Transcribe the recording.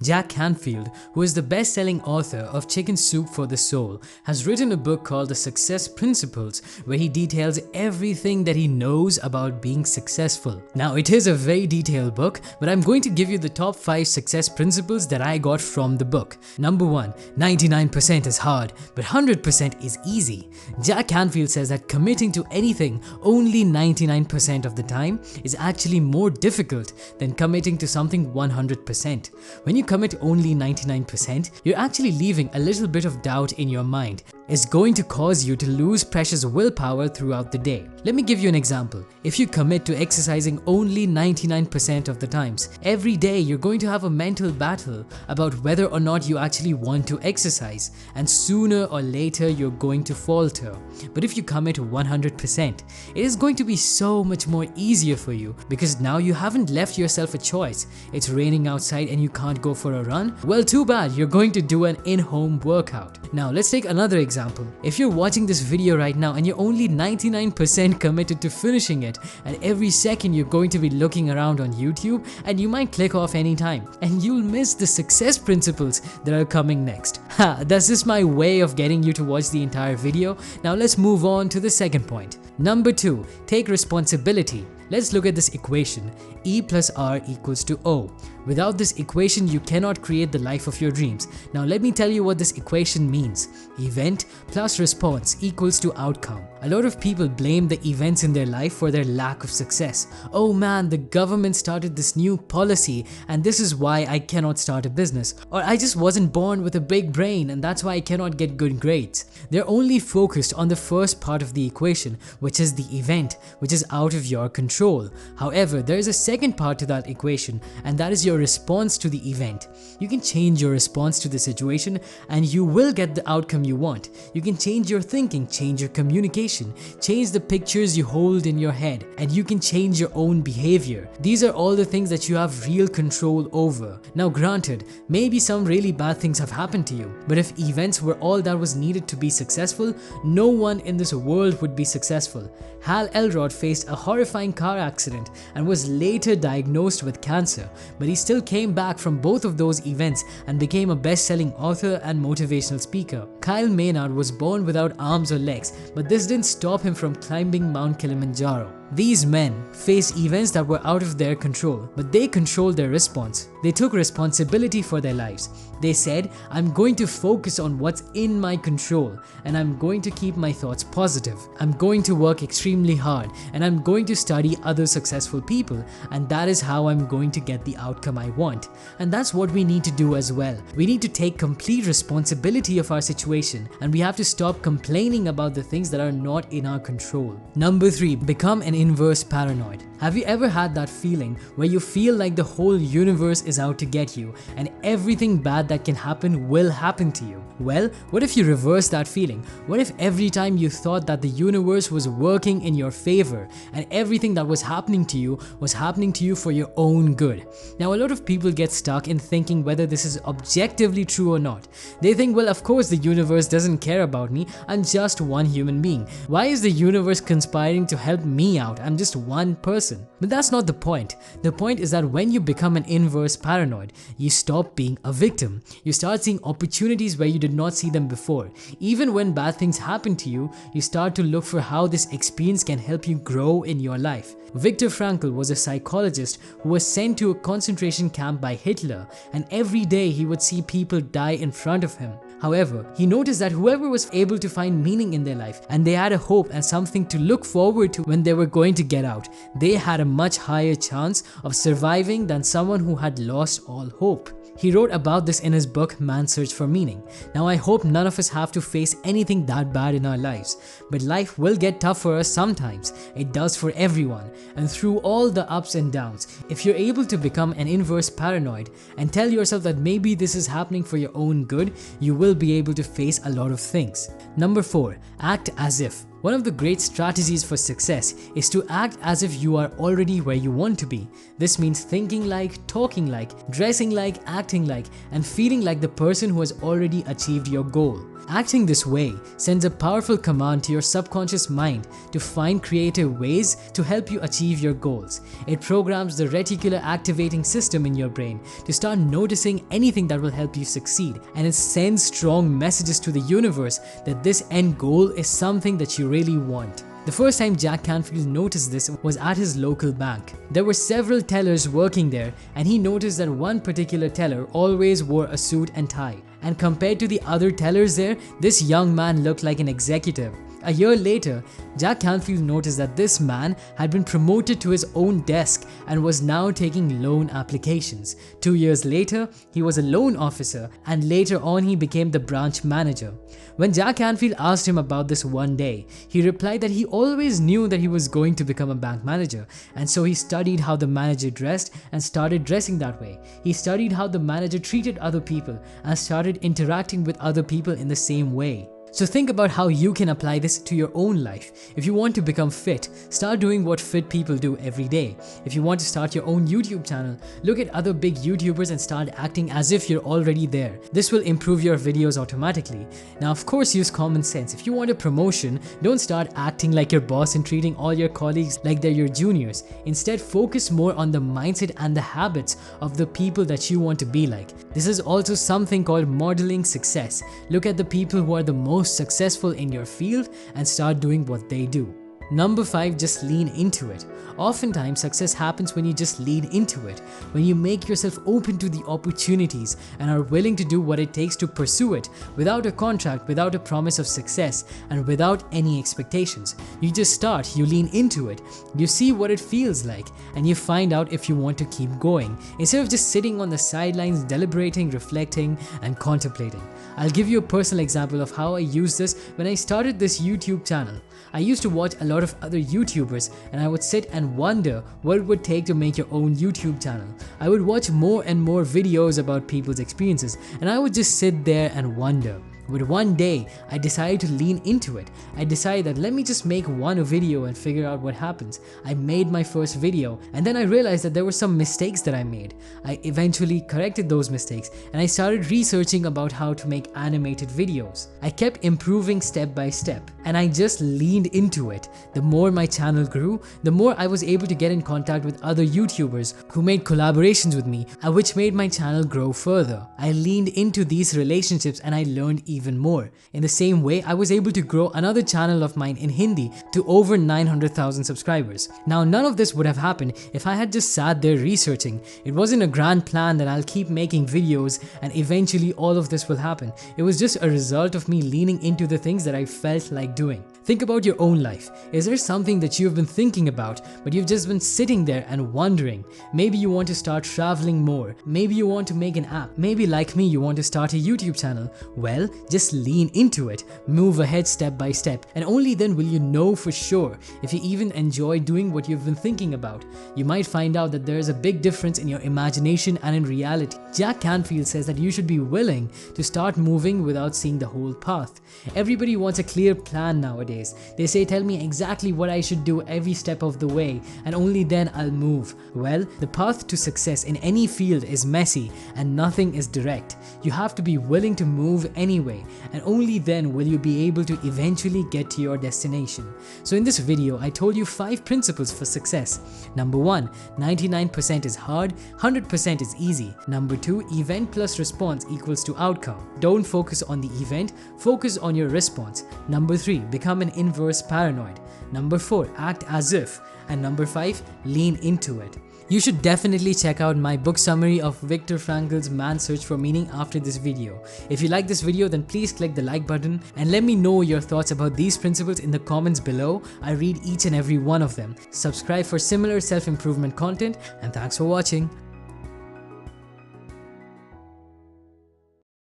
Jack Canfield, who is the best-selling author of Chicken Soup for the Soul, has written a book called The Success Principles, where he details everything that he knows about being successful. Now, it is a very detailed book, but I'm going to give you the top 5 success principles that I got from the book. Number 1. 99% is hard, but 100% is easy. Jack Canfield says that committing to anything only 99% of the time is actually more difficult than committing to something 100%. When you commit only 99%, you're actually leaving a little bit of doubt in your mind. It's going to cause you to lose precious willpower throughout the day. Let me give you an example. If you commit to exercising only 99% of the times, every day you're going to have a mental battle about whether or not you actually want to exercise, and sooner or later you're going to falter. But if you commit 100%, it is going to be so much more easier for you, because now you haven't left yourself a choice. It's raining outside and you can't go for a run? Well, too bad, you're going to do an in-home workout. Now let's take another example. If you're watching this video right now and you're only 99% committed to finishing it, and every second you're going to be looking around on YouTube, and you might click off anytime, and you'll miss the success principles that are coming next. That's just my way of getting you to watch the entire video. Now let's move on to the second point. Number 2. Take responsibility. Let's look at this equation. E plus R equals to O. Without this equation, you cannot create the life of your dreams. Now let me tell you what this equation means. Event plus response equals to outcome. A lot of people blame the events in their life for their lack of success. Oh man, the government started this new policy and this is why I cannot start a business. Or I just wasn't born with a big brain and that's why I cannot get good grades. They're only focused on the first part of the equation, which is the event, which is out of your control. However, there is a second part to that equation, and that is your response to the event. You can change your response to the situation and you will get the outcome you want. You can change your thinking, change your communication, change the pictures you hold in your head, and you can change your own behavior. These are all the things that you have real control over. Now granted, maybe some really bad things have happened to you, but if events were all that was needed to be successful, no one in this world would be successful. Hal Elrod faced a horrifying car accident and was later diagnosed with cancer, but he still came back from both of those events and became a best-selling author and motivational speaker. Kyle Maynard was born without arms or legs, but this didn't stop him from climbing Mount Kilimanjaro. These men faced events that were out of their control, but they controlled their response. They took responsibility for their lives. They said, I'm going to focus on what's in my control and I'm going to keep my thoughts positive. I'm going to work extremely hard and I'm going to study other successful people, and that is how I'm going to get the outcome I want. And that's what we need to do as well. We need to take complete responsibility of our situation and we have to stop complaining about the things that are not in our control. Number 3. Become an inverse paranoid. Have you ever had that feeling where you feel like the whole universe is out to get you and everything bad that can happen will happen to you? Well, what if you reverse that feeling? What if every time you thought that the universe was working in your favor and everything that was happening to you for your own good? Now, a lot of people get stuck in thinking whether this is objectively true or not. They think, well, of course the universe doesn't care about me. I'm just one human being. Why is the universe conspiring to help me out? I'm just one person. But that's not the point. The point is that when you become an inverse paranoid, you stop being a victim. You start seeing opportunities where you did not see them before. Even when bad things happen to you, you start to look for how this experience can help you grow in your life. Viktor Frankl was a psychologist who was sent to a concentration camp by Hitler, and every day he would see people die in front of him. However, he noticed that whoever was able to find meaning in their life and they had a hope and something to look forward to when they were going to get out, they had a much higher chance of surviving than someone who had lost all hope. He wrote about this in his book Man's Search for Meaning. Now, I hope none of us have to face anything that bad in our lives, but life will get tough for us sometimes. It does for everyone. And through all the ups and downs, if you're able to become an inverse paranoid and tell yourself that maybe this is happening for your own good, you will be able to face a lot of things. Number 4. Act as if. One of the great strategies for success is to act as if you are already where you want to be. This means thinking like, talking like, dressing like, acting like, and feeling like the person who has already achieved your goal. Acting this way sends a powerful command to your subconscious mind to find creative ways to help you achieve your goals. It programs the reticular activating system in your brain to start noticing anything that will help you succeed, and it sends strong messages to the universe that this end goal is something that you really want. The first time Jack Canfield noticed this was at his local bank. There were several tellers working there, and he noticed that one particular teller always wore a suit and tie. And compared to the other tellers there, this young man looked like an executive. A year later, Jack Canfield noticed that this man had been promoted to his own desk and was now taking loan applications. 2 years later, he was a loan officer, and later on he became the branch manager. When Jack Canfield asked him about this one day, he replied that he always knew that he was going to become a bank manager, and so he studied how the manager dressed and started dressing that way. He studied how the manager treated other people and started interacting with other people in the same way. So think about how you can apply this to your own life. If you want to become fit, start doing what fit people do every day. If you want to start your own YouTube channel, look at other big YouTubers and start acting as if you're already there. This will improve your videos automatically. Now, of course, use common sense. If you want a promotion, don't start acting like your boss and treating all your colleagues like they're your juniors. Instead, focus more on the mindset and the habits of the people that you want to be like. This is also something called modeling success. Look at the people who are the most successful in your field and start doing what they do. Number 5, just lean into it. Oftentimes, success happens when you just lean into it, when you make yourself open to the opportunities and are willing to do what it takes to pursue it without a contract, without a promise of success, and without any expectations. You just start, you lean into it, you see what it feels like, and you find out if you want to keep going, instead of just sitting on the sidelines deliberating, reflecting, and contemplating. I'll give you a personal example of how I used this when I started this YouTube channel. I used to watch a lot of other YouTubers, and I would sit and wonder what it would take to make your own YouTube channel. I would watch more and more videos about people's experiences, and I would just sit there and wonder. But one day, I decided to lean into it. I decided that let me just make one video and figure out what happens. I made my first video, and then I realized that there were some mistakes that I made. I eventually corrected those mistakes, and I started researching about how to make animated videos. I kept improving step by step, and I just leaned into it. The more my channel grew, the more I was able to get in contact with other YouTubers who made collaborations with me, which made my channel grow further. I leaned into these relationships and I learned even more. In the same way, I was able to grow another channel of mine in Hindi to over 900,000 subscribers. Now, none of this would have happened if I had just sat there researching. It wasn't a grand plan that I'll keep making videos and eventually all of this will happen. It was just a result of me leaning into the things that I felt like doing. Think about your own life. Is there something that you've been thinking about, but you've just been sitting there and wondering? Maybe you want to start traveling more. Maybe you want to make an app. Maybe like me, you want to start a YouTube channel. Well, just lean into it. Move ahead step by step, and only then will you know for sure if you even enjoy doing what you've been thinking about. You might find out that there is a big difference in your imagination and in reality. Jack Canfield says that you should be willing to start moving without seeing the whole path. Everybody wants a clear plan nowadays. They say, tell me exactly what I should do every step of the way, and only then I'll move. Well, the path to success in any field is messy and nothing is direct. You have to be willing to move anyway, and only then will you be able to eventually get to your destination. So in this video, I told you 5 principles for success. Number 1, 99% is hard, 100% is easy. Number 2, event plus response equals to outcome. Don't focus on the event, focus on your response. Number 3, become an inverse paranoid. Number 4, act as if. And number 5, lean into it. You should definitely check out my book summary of Viktor Frankl's Man's Search for Meaning after this video. If you like this video, then please click the like button and let me know your thoughts about these principles in the comments below. I read each and every one of them. Subscribe for similar self-improvement content, and thanks for watching.